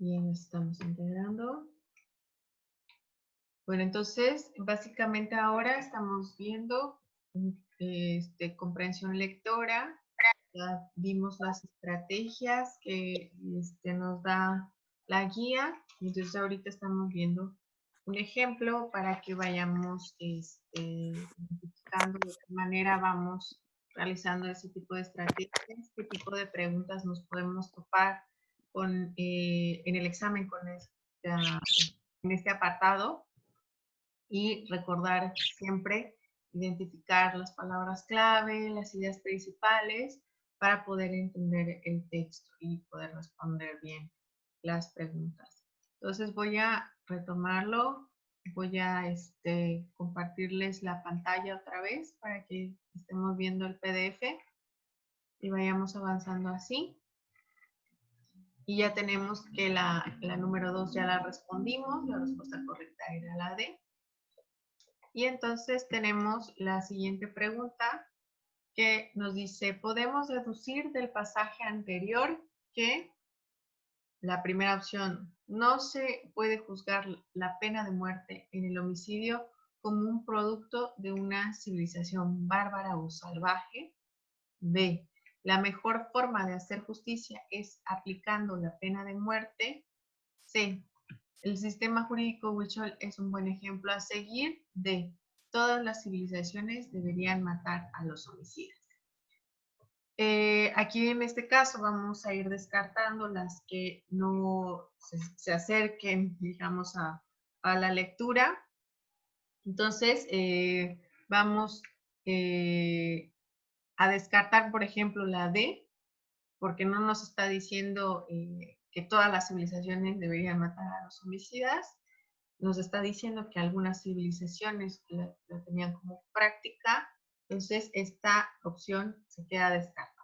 Bien, estamos integrando. Bueno, entonces, básicamente ahora estamos viendo comprensión lectora. Ya vimos las estrategias que nos da la guía. Entonces, ahorita estamos viendo un ejemplo para que vayamos identificando de qué manera vamos realizando ese tipo de estrategias, qué tipo de preguntas nos podemos topar en el examen en este apartado, y recordar siempre identificar las palabras clave, las ideas principales para poder entender el texto y poder responder bien las preguntas. Entonces voy a retomarlo, voy a compartirles la pantalla otra vez para que estemos viendo el PDF y vayamos avanzando así. Y ya tenemos que la número 2 ya la respondimos, la respuesta correcta era la D. Y entonces tenemos la siguiente pregunta que nos dice, ¿podemos deducir del pasaje anterior que la primera opción, no se puede juzgar la pena de muerte en el homicidio como un producto de una civilización bárbara o salvaje? B, la mejor forma de hacer justicia es aplicando la pena de muerte. C, el sistema jurídico Huichol es un buen ejemplo a seguir. D, todas las civilizaciones deberían matar a los homicidas. Aquí en este caso vamos a ir descartando las que no se acerquen, digamos, a la lectura. Entonces, vamos a descartar, por ejemplo, la D, porque no nos está diciendo que todas las civilizaciones deberían matar a los homicidas. Nos está diciendo que algunas civilizaciones la tenían como práctica, entonces esta opción se queda descartada.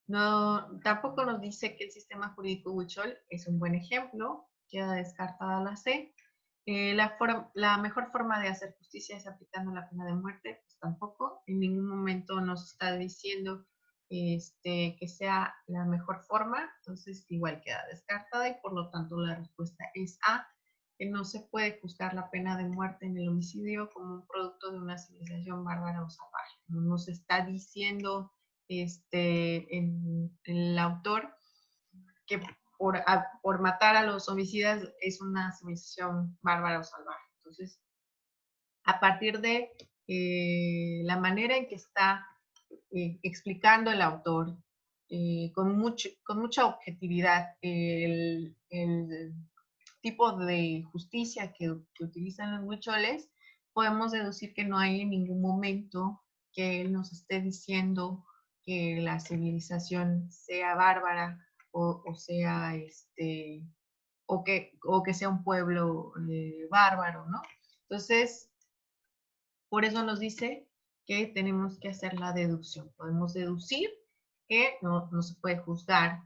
No, tampoco nos dice que el sistema jurídico Huichol es un buen ejemplo, queda descartada la C. La mejor forma de hacer justicia es aplicando la pena de muerte, pues tampoco, en ningún momento nos está diciendo que sea la mejor forma, entonces igual queda descartada y por lo tanto la respuesta es A, que no se puede juzgar la pena de muerte en el homicidio como un producto de una civilización bárbara o salvaje. No nos está diciendo el autor que por matar a los homicidas es una civilización bárbara o salvaje. Entonces, a partir de la manera en que está explicando el autor, con mucha objetividad, el tipo de justicia que utilizan los huicholes, podemos deducir que no hay en ningún momento que él nos esté diciendo que la civilización sea bárbara o sea o que sea un pueblo bárbaro, ¿no? Entonces, por eso nos dice que tenemos que hacer la deducción. Podemos deducir que no se puede juzgar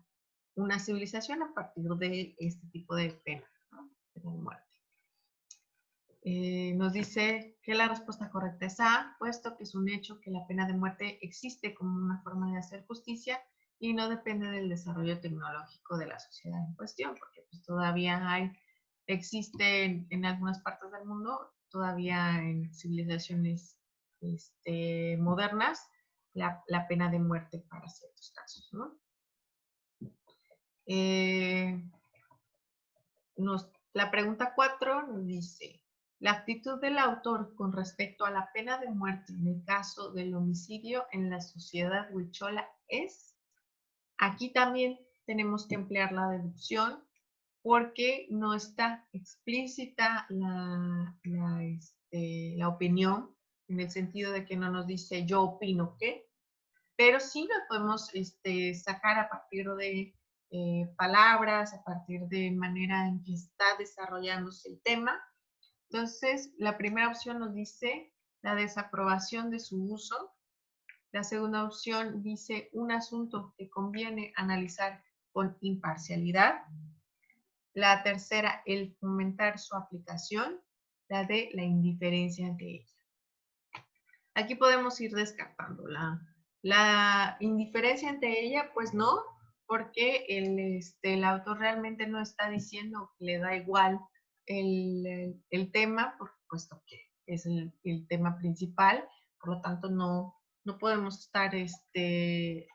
una civilización a partir de este tipo de pena, ¿no? Pena de muerte. Nos dice que la respuesta correcta es A, puesto que es un hecho que la pena de muerte existe como una forma de hacer justicia y no depende del desarrollo tecnológico de la sociedad en cuestión, porque pues todavía existe en algunas partes del mundo, todavía en civilizaciones modernas, la pena de muerte para ciertos casos, ¿no? La pregunta 4 nos dice, la actitud del autor con respecto a la pena de muerte en el caso del homicidio en la sociedad huichola es. Aquí también tenemos que emplear la deducción porque no está explícita la opinión, en el sentido de que no nos dice yo opino que, pero sí lo podemos sacar a partir de palabras, a partir de manera en que está desarrollándose el tema. Entonces, la primera opción nos dice la desaprobación de su uso. La segunda opción dice un asunto que conviene analizar con imparcialidad. La tercera, el fomentar su aplicación. La D, la indiferencia ante ella. Aquí podemos ir descartando la indiferencia ante ella, pues no, porque el autor realmente no está diciendo que le da igual el tema, puesto que es el tema principal, por lo tanto no podemos estar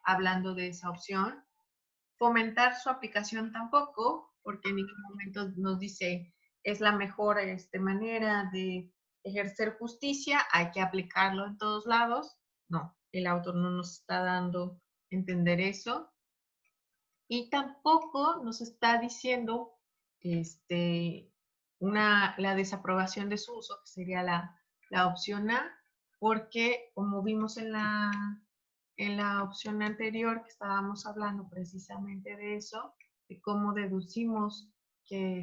hablando de esa opción. Fomentar su aplicación tampoco, porque en ningún momento nos dice es la mejor manera de ejercer justicia, hay que aplicarlo en todos lados. No, el autor no nos está dando a entender eso. Y tampoco nos está diciendo la desaprobación de su uso, que sería la opción A, porque como vimos en la opción anterior que estábamos hablando precisamente de eso, de cómo deducimos que,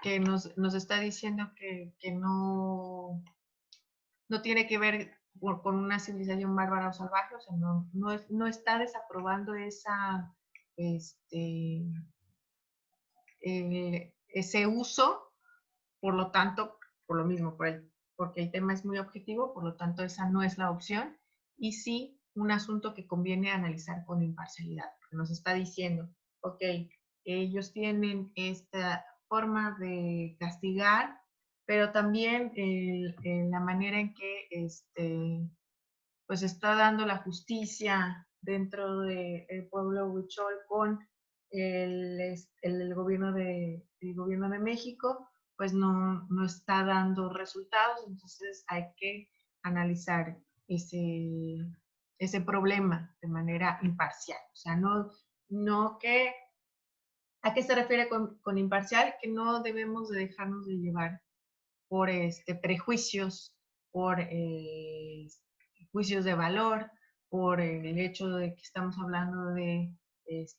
que nos está diciendo que no tiene que ver con una civilización bárbara o salvaje, o sea, no está desaprobando ese uso, por lo tanto, por lo mismo, porque el tema es muy objetivo, por lo tanto, esa no es la opción, y sí un asunto que conviene analizar con imparcialidad, porque nos está diciendo, ok, ellos tienen esta forma de castigar, pero también la manera en que pues está dando la justicia dentro del pueblo huichol con el gobierno de México, pues no está dando resultados, entonces hay que analizar ese problema de manera imparcial. O sea, no que, ¿a qué se refiere con imparcial? Que no debemos de dejarnos de llevar por prejuicios, por juicios de valor, por el hecho de que estamos hablando de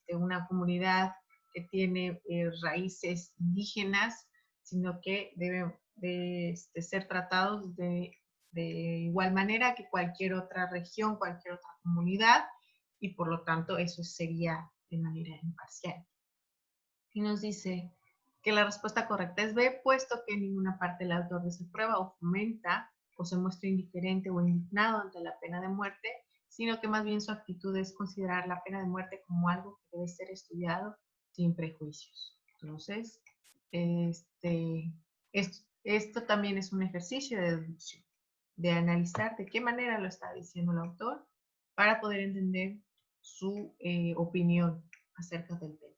una comunidad que tiene raíces indígenas, sino que deben de ser tratados de igual manera que cualquier otra región, cualquier otra comunidad, y por lo tanto eso sería de manera imparcial. Y nos dice que la respuesta correcta es B, puesto que en ninguna parte el autor desaprueba o fomenta o se muestra indiferente o indignado ante la pena de muerte, sino que más bien su actitud es considerar la pena de muerte como algo que debe ser estudiado sin prejuicios. Entonces, esto también es un ejercicio de deducción, de analizar de qué manera lo está diciendo el autor para poder entender su opinión acerca del tema.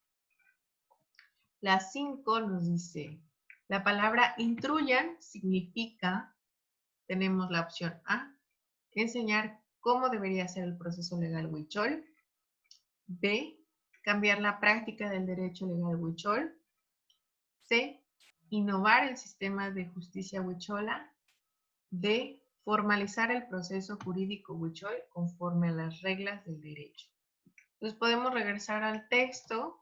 La 5 nos dice, la palabra intruyan significa, tenemos la opción A, enseñar cómo debería ser el proceso legal huichol. B, cambiar la práctica del derecho legal huichol. C, innovar el sistema de justicia huichola. D, formalizar el proceso jurídico huichol conforme a las reglas del derecho. Entonces podemos regresar al texto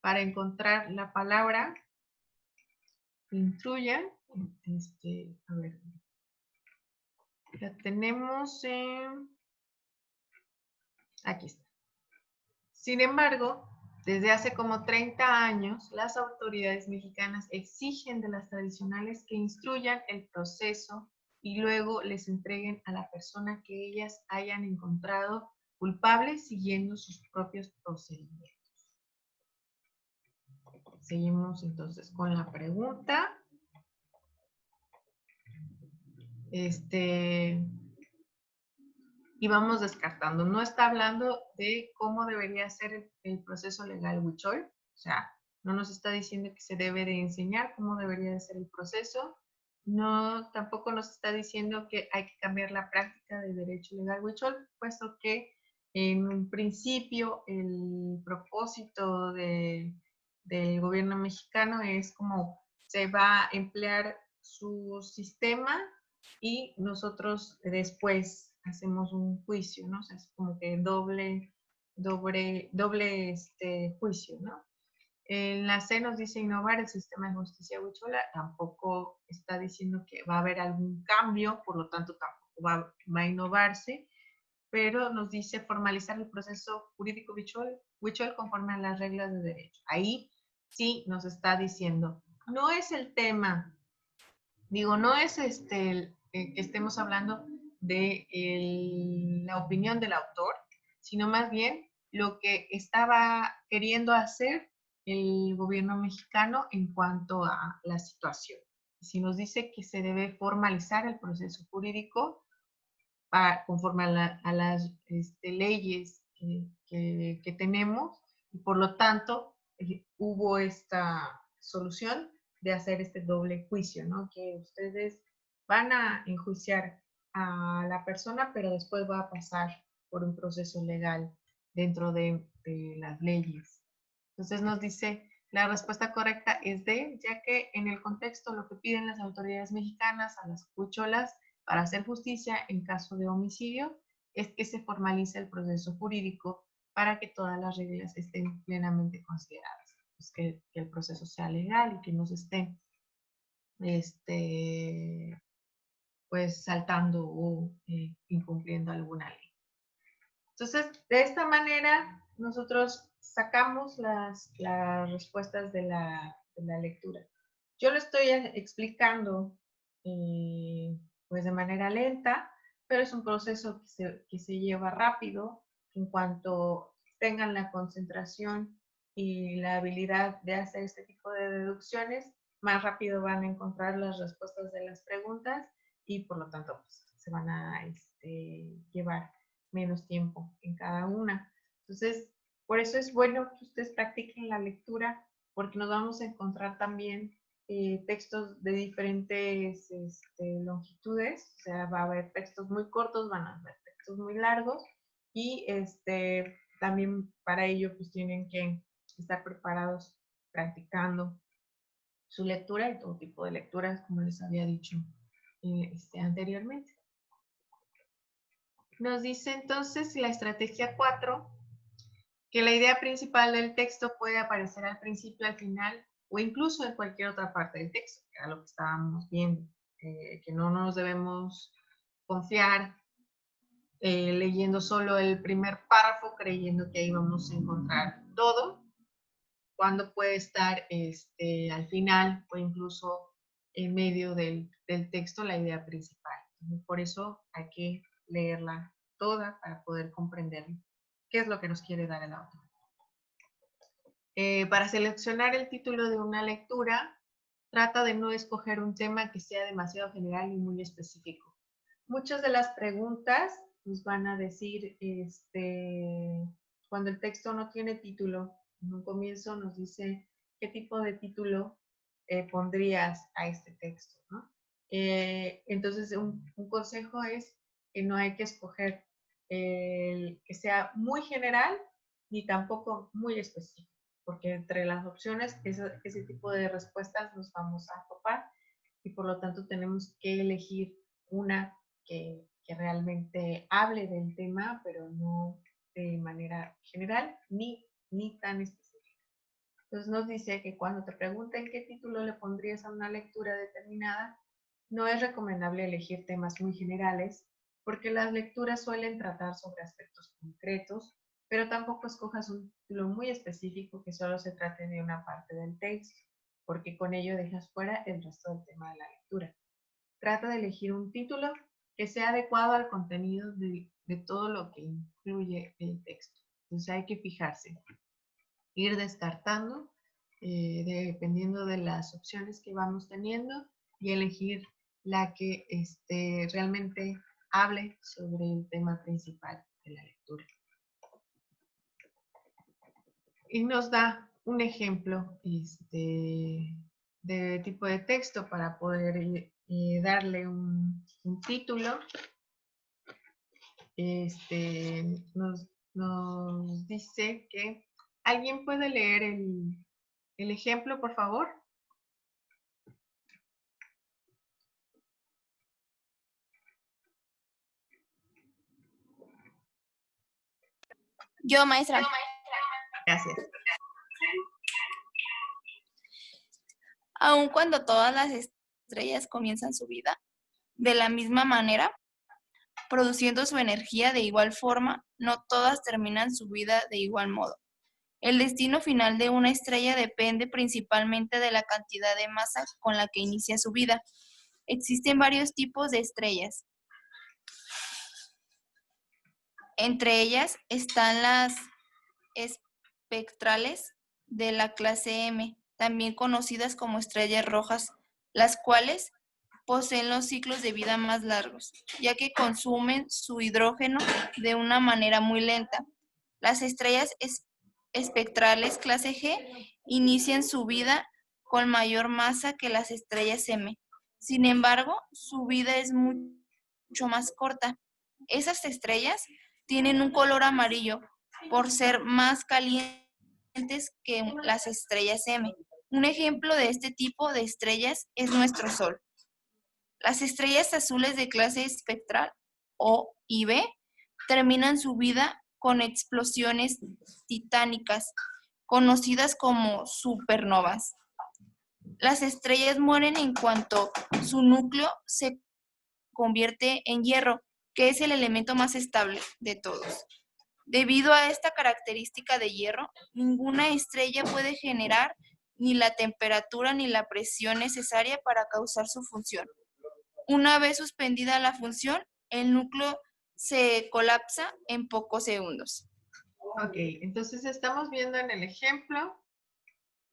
para encontrar la palabra intruyan. A ver, la tenemos aquí está. Sin embargo, desde hace como 30 años, las autoridades mexicanas exigen de las tradicionales que instruyan el proceso y luego les entreguen a la persona que ellas hayan encontrado culpable siguiendo sus propios procedimientos. Seguimos entonces con la pregunta. Y vamos descartando. No está hablando de cómo debería ser el proceso legal huichol, o sea, no nos está diciendo que se debe de enseñar cómo debería de ser el proceso, no, tampoco nos está diciendo que hay que cambiar la práctica de derecho legal huichol, puesto que en un principio el propósito del gobierno mexicano es como se va a emplear su sistema y nosotros después hacemos un juicio, ¿no? O sea, es como que doble juicio, ¿no? En la C nos dice innovar el sistema de justicia huichola, tampoco está diciendo que va a haber algún cambio, por lo tanto tampoco va a innovarse, pero nos dice formalizar el proceso jurídico huichol conforme a las reglas de derecho. Ahí sí nos está diciendo, no es el tema, digo, no es que estemos hablando de la opinión del autor, sino más bien lo que estaba queriendo hacer el gobierno mexicano en cuanto a la situación. Si nos dice que se debe formalizar el proceso jurídico conforme a las leyes que tenemos, y por lo tanto hubo esta solución de hacer este doble juicio, ¿no? Que ustedes van a enjuiciar a la persona, pero después va a pasar por un proceso legal dentro de las leyes. Entonces nos dice, la respuesta correcta es D, ya que en el contexto lo que piden las autoridades mexicanas a las huicholas para hacer justicia en caso de homicidio es que se formalice el proceso jurídico para que todas las reglas estén plenamente consideradas. Pues que el proceso sea legal y que no se esté pues saltando o incumpliendo alguna ley. Entonces, de esta manera, nosotros sacamos las respuestas de la lectura. Yo lo estoy explicando pues de manera lenta, pero es un proceso que se lleva rápido. En cuanto tengan la concentración y la habilidad de hacer este tipo de deducciones, más rápido van a encontrar las respuestas de las preguntas y por lo tanto pues, se van a llevar menos tiempo en cada una. Entonces, por eso es bueno que ustedes practiquen la lectura, porque nos vamos a encontrar también textos de diferentes longitudes, o sea, va a haber textos muy cortos, van a haber textos muy largos, y también para ello pues tienen que estar preparados practicando su lectura y todo tipo de lecturas, como les había dicho anteriormente. Nos dice entonces la estrategia 4, que la idea principal del texto puede aparecer al principio, al final o incluso en cualquier otra parte del texto, que era lo que estábamos viendo, que no nos debemos confiar leyendo solo el primer párrafo creyendo que ahí vamos a encontrar todo, cuando puede estar al final o incluso en medio del texto la idea principal. Entonces, por eso hay que leerla toda para poder comprender qué es lo que nos quiere dar el autor. Para seleccionar el título de una lectura, trata de no escoger un tema que sea demasiado general y muy específico. Muchas de las preguntas nos van a decir, cuando el texto no tiene título, en un comienzo nos dice qué tipo de título pondrías a este texto, ¿no? Entonces, un consejo es que no hay que escoger el que sea muy general ni tampoco muy específico, porque entre las opciones ese tipo de respuestas nos vamos a topar y por lo tanto tenemos que elegir una que realmente hable del tema, pero no de manera general ni tan específica. Entonces nos dice que cuando te pregunten qué título le pondrías a una lectura determinada, no es recomendable elegir temas muy generales, porque las lecturas suelen tratar sobre aspectos concretos, pero tampoco escojas un título muy específico que solo se trate de una parte del texto, porque con ello dejas fuera el resto del tema de la lectura. Trata de elegir un título que sea adecuado al contenido de todo lo que incluye el texto. Entonces hay que fijarse, ir descartando dependiendo de las opciones que vamos teniendo y elegir la que realmente hable sobre el tema principal de la lectura. Y nos da un ejemplo de tipo de texto para poder darle un título. Nos dice que alguien puede leer el ejemplo, por favor. Yo, maestra. Gracias. Aun cuando todas las estrellas comienzan su vida de la misma manera, produciendo su energía de igual forma, no todas terminan su vida de igual modo. El destino final de una estrella depende principalmente de la cantidad de masa con la que inicia su vida. Existen varios tipos de estrellas. Entre ellas están las espectrales de la clase M, también conocidas como estrellas rojas, las cuales poseen los ciclos de vida más largos, ya que consumen su hidrógeno de una manera muy lenta. Las estrellas espectrales clase G inician su vida con mayor masa que las estrellas M. Sin embargo, su vida es mucho más corta. Esas estrellas tienen un color amarillo por ser más calientes que las estrellas M. Un ejemplo de este tipo de estrellas es nuestro Sol. Las estrellas azules de clase espectral O y B terminan su vida con explosiones titánicas, conocidas como supernovas. Las estrellas mueren en cuanto su núcleo se convierte en hierro, que es el elemento más estable de todos. Debido a esta característica de hierro, ninguna estrella puede generar ni la temperatura ni la presión necesaria para causar su función. Una vez suspendida la función, el núcleo se colapsa en pocos segundos. Ok, entonces estamos viendo en el ejemplo,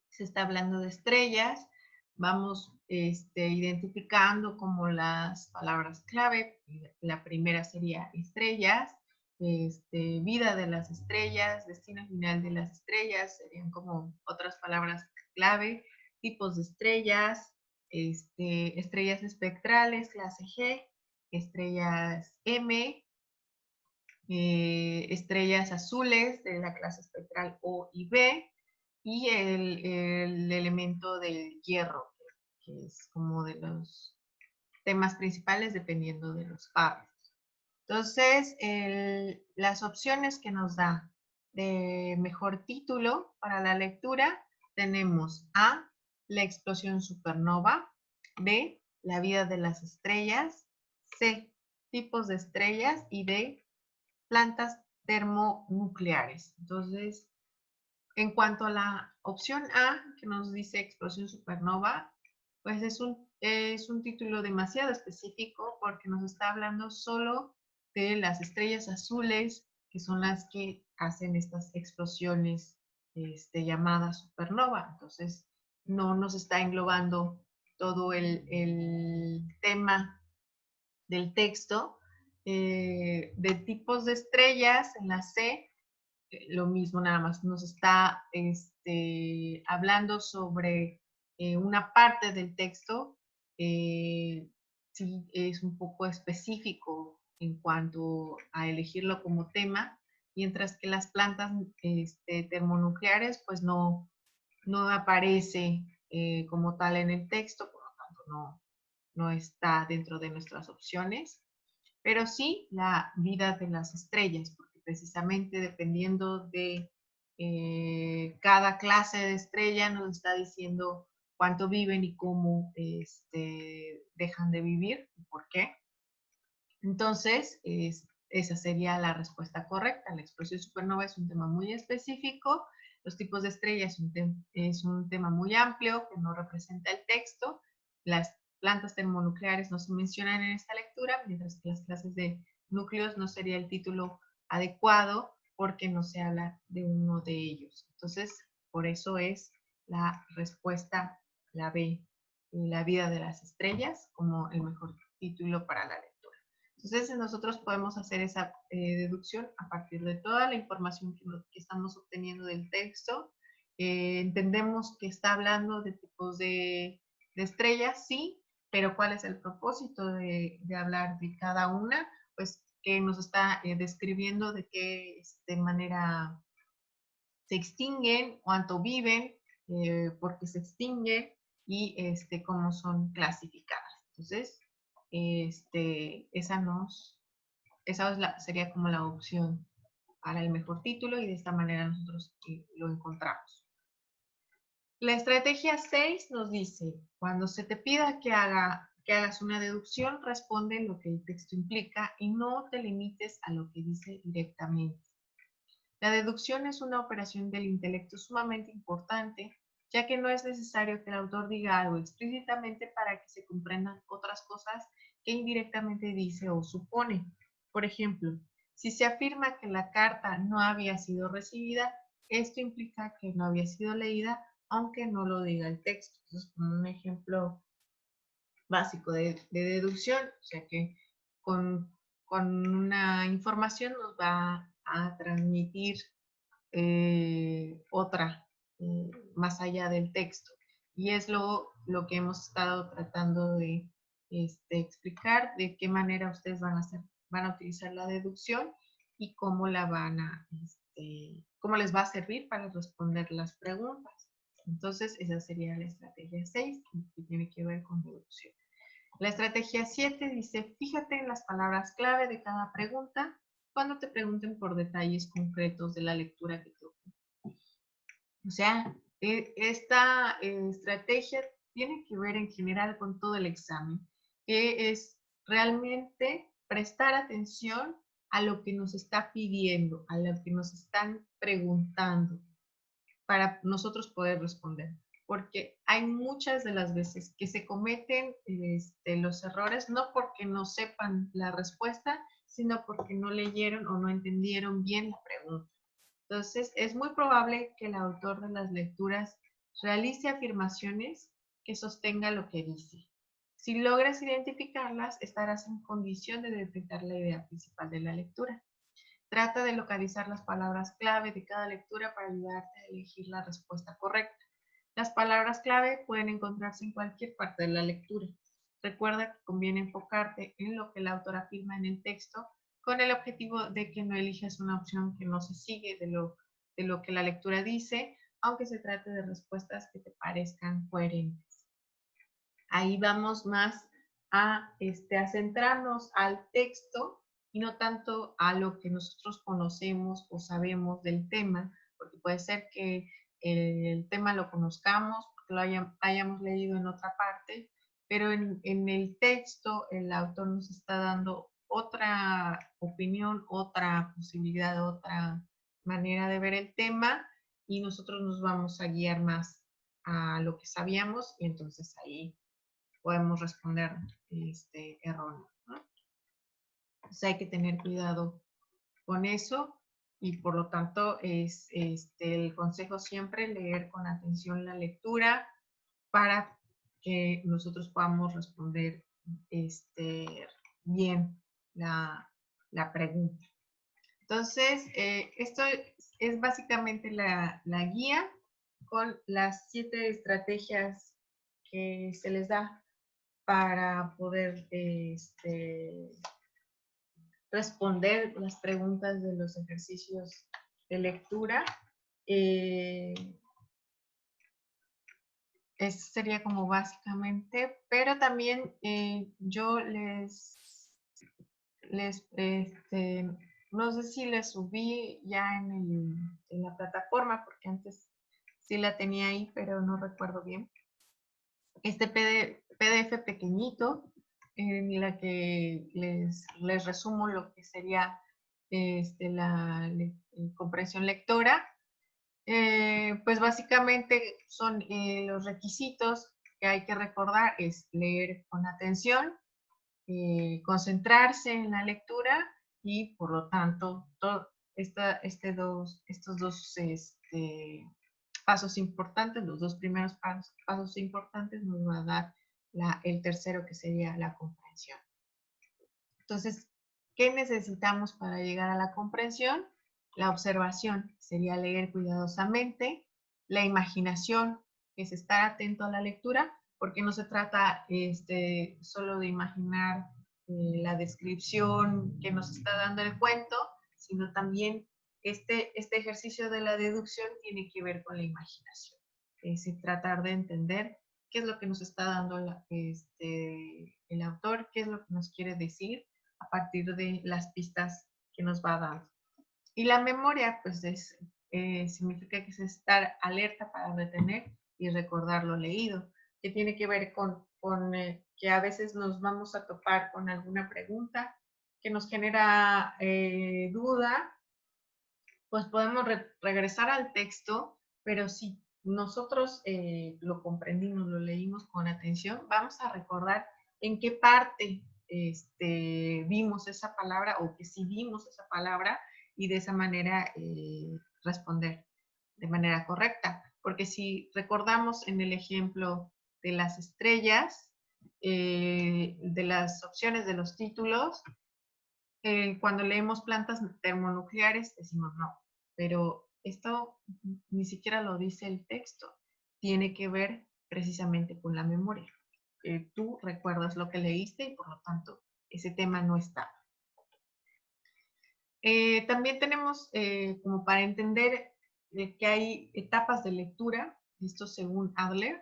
se está hablando de estrellas, vamos identificando como las palabras clave. La primera sería estrellas, vida de las estrellas, destino final de las estrellas, serían como otras palabras clave, tipos de estrellas, estrellas espectrales, clase G, estrellas M, estrellas azules de la clase espectral O y B, y el elemento del hierro, que es como de los temas principales dependiendo de los párrafos. Entonces, las opciones que nos da de mejor título para la lectura tenemos A, la explosión supernova, B, la vida de las estrellas, C, tipos de estrellas y D, plantas termonucleares. Entonces, en cuanto a la opción A, que nos dice explosión supernova, pues es un título demasiado específico porque nos está hablando solo de las estrellas azules, que son las que hacen estas explosiones llamadas supernova. Entonces, no nos está englobando todo el tema del texto. De tipos de estrellas, en la C, lo mismo, nada más nos está hablando sobre una parte del texto. Sí, es un poco específico en cuanto a elegirlo como tema, mientras que las plantas termonucleares pues no aparece como tal en el texto, por lo tanto no está dentro de nuestras opciones, pero sí la vida de las estrellas, porque precisamente dependiendo de cada clase de estrella nos está diciendo cuánto viven y cómo dejan de vivir y por qué. Entonces, esa sería la respuesta correcta. La explosión supernova es un tema muy específico. Los tipos de estrellas es un tema muy amplio que no representa el texto. Las plantas termonucleares no se mencionan en esta lectura, mientras que las clases de núcleos no sería el título adecuado porque no se habla de uno de ellos. Entonces, por eso es la respuesta, la B, la vida de las estrellas, como el mejor título para la lectura. Entonces, nosotros podemos hacer esa deducción a partir de toda la información que estamos obteniendo del texto. Entendemos que está hablando de tipos de estrellas, sí, pero ¿cuál es el propósito de hablar de cada una? Pues que nos está describiendo de qué manera se extinguen, cuánto viven, por qué se extinguen y cómo son clasificadas. Entonces, sería como la opción para el mejor título y de esta manera nosotros lo encontramos. La estrategia 6 nos dice, cuando se te pida que hagas una deducción, responde lo que el texto implica y no te limites a lo que dice directamente. La deducción es una operación del intelecto sumamente importante, ya que no es necesario que el autor diga algo explícitamente para que se comprendan otras cosas que indirectamente dice o supone. Por ejemplo, Si se afirma que la carta no había sido recibida, esto implica que no había sido leída, aunque no lo diga el texto. Entonces, como un ejemplo básico de deducción, o sea que con una información nos va a transmitir otra más allá del texto. Y es lo que hemos estado tratando de explicar, de qué manera ustedes van a utilizar la deducción y cómo la cómo les va a servir para responder las preguntas. Entonces, esa sería la estrategia 6, que tiene que ver con deducción. La estrategia 7 dice, fíjate en las palabras clave de cada pregunta cuando te pregunten por detalles concretos de la lectura que te ocurre. O sea, esta estrategia tiene que ver en general con todo el examen, que es realmente prestar atención a lo que nos está pidiendo, a lo que nos están preguntando, para nosotros poder responder. Porque hay muchas de las veces que se cometen los errores, no porque no sepan la respuesta, sino porque no leyeron o no entendieron bien la pregunta. Entonces, es muy probable que el autor de las lecturas realice afirmaciones que sostengan lo que dice. Si logras identificarlas, estarás en condición de detectar la idea principal de la lectura. Trata de localizar las palabras clave de cada lectura para ayudarte a elegir la respuesta correcta. Las palabras clave pueden encontrarse en cualquier parte de la lectura. Recuerda que conviene enfocarte en lo que el autor afirma en el texto con el objetivo de que no elijas una opción que no se sigue de lo que la lectura dice, aunque se trate de respuestas que te parezcan coherentes. Ahí vamos más a centrarnos al texto y no tanto a lo que nosotros conocemos o sabemos del tema, porque puede ser que el tema lo conozcamos, porque lo hayamos leído en otra parte, pero en el texto el autor nos está dando otra opinión, otra posibilidad, otra manera de ver el tema y nosotros nos vamos a guiar más a lo que sabíamos y entonces ahí podemos responder erróneo, ¿no? Entonces hay que tener cuidado con eso y por lo tanto es el consejo siempre leer con atención la lectura para que nosotros podamos responder bien la pregunta. Entonces, esto es básicamente la guía con las 7 estrategias que se les da para poder responder las preguntas de los ejercicios de lectura. Eso sería como básicamente, pero también yo no sé si les subí ya en la plataforma, porque antes sí la tenía ahí, pero no recuerdo bien. Este PDF pequeñito en la que les resumo lo que sería la comprensión lectora. Pues básicamente son los requisitos que hay que recordar, es leer con atención, concentrarse en la lectura y por lo tanto estos dos pasos importantes, los dos primeros pasos importantes nos va a dar el tercero que sería la comprensión. Entonces, ¿qué necesitamos para llegar a la comprensión? La observación, sería leer cuidadosamente, la imaginación, que es estar atento a la lectura, porque no se trata solo de imaginar la descripción que nos está dando el cuento, sino también este ejercicio de la deducción tiene que ver con la imaginación. Es tratar de entender qué es lo que nos está dando el autor, qué es lo que nos quiere decir a partir de las pistas que nos va dando. Y la memoria, pues significa que es estar alerta para retener y recordar lo leído, que tiene que ver con que a veces nos vamos a topar con alguna pregunta que nos genera duda, pues podemos regresar al texto, pero si nosotros lo comprendimos, lo leímos con atención, vamos a recordar en qué parte vimos esa palabra o que sí vimos esa palabra y de esa manera responder de manera correcta. Porque si recordamos en el ejemplo de las estrellas, de las opciones de los títulos, cuando leemos plantas termonucleares decimos no, pero esto ni siquiera lo dice el texto. Tiene que ver precisamente con la memoria. Tú recuerdas lo que leíste y por lo tanto ese tema no está. También tenemos como para entender que hay etapas de lectura, esto según Adler,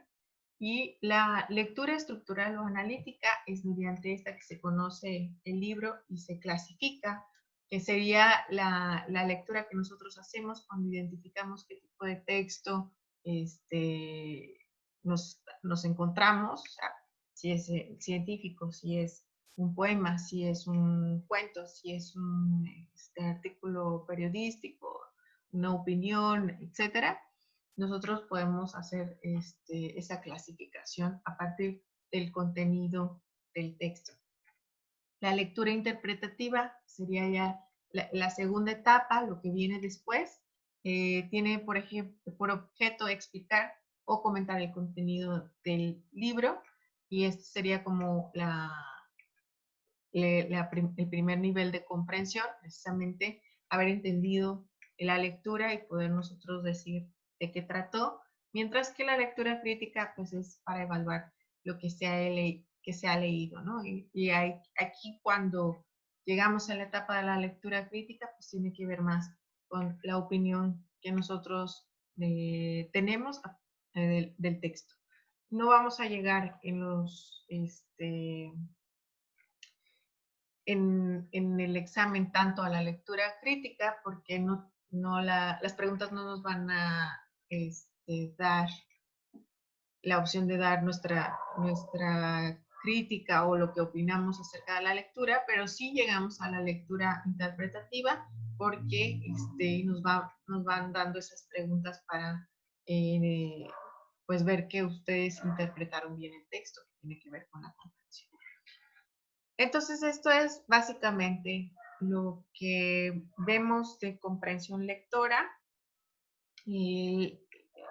y la lectura estructural o analítica es mediante esta que se conoce el libro y se clasifica, que sería la lectura que nosotros hacemos cuando identificamos qué tipo de texto nos encontramos, o sea, si es científico, si es un poema, si es un cuento, si es un artículo periodístico, una opinión, etcétera. Nosotros podemos hacer esa clasificación a partir del contenido del texto. La lectura interpretativa sería ya la segunda etapa, lo que viene después. Tiene, por ejemplo, por objeto explicar o comentar el contenido del libro y este sería como el primer nivel de comprensión, precisamente haber entendido la lectura y poder nosotros decir de qué trató, mientras que la lectura crítica pues es para evaluar lo que se ha leído, ¿no? Y aquí cuando llegamos a la etapa de la lectura crítica, pues tiene que ver más con la opinión que nosotros tenemos del texto. No vamos a llegar en los en el examen tanto a la lectura crítica porque las preguntas no nos van a dar la opción de dar nuestra crítica o lo que opinamos acerca de la lectura, pero sí llegamos a la lectura interpretativa porque nos van dando esas preguntas para pues ver que ustedes interpretaron bien el texto, que tiene que ver con la comprensión. Entonces, esto es básicamente lo que vemos de comprensión lectora y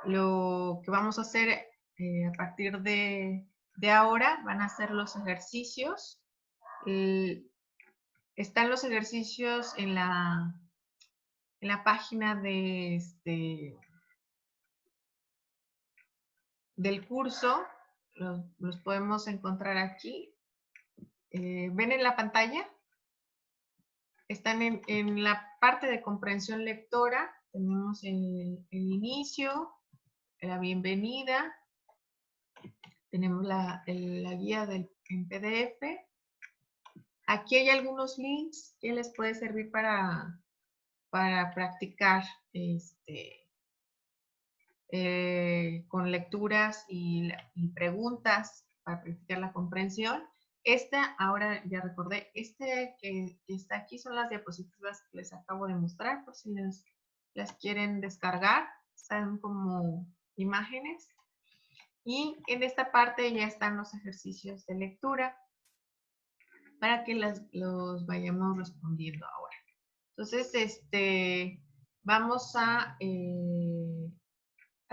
lo que vamos a hacer a partir de ahora van a ser los ejercicios. Están los ejercicios en la página del curso, los podemos encontrar aquí. ¿Ven en la pantalla? Están en la parte de comprensión lectora, tenemos el inicio, la bienvenida, tenemos la guía en PDF. Aquí hay algunos links que les puede servir para practicar con lecturas y preguntas para practicar la comprensión. Ahora ya recordé, que está aquí son las diapositivas que les acabo de mostrar, por si las quieren descargar, están como imágenes. Y en esta parte ya están los ejercicios de lectura para que los vayamos respondiendo ahora. Entonces, vamos a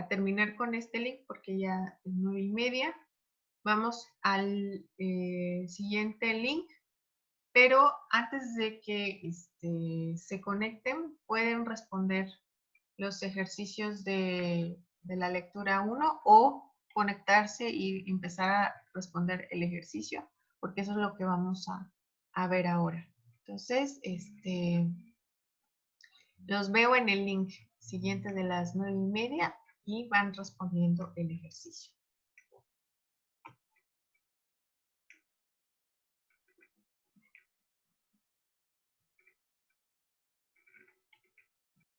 terminar con este link porque ya es 9:30. Vamos al siguiente link, pero antes de que se conecten, pueden responder los ejercicios de la lectura 1 o conectarse y empezar a responder el ejercicio, porque eso es lo que vamos a ver ahora. Entonces, los veo en el link siguiente de las 9:30 y van respondiendo el ejercicio.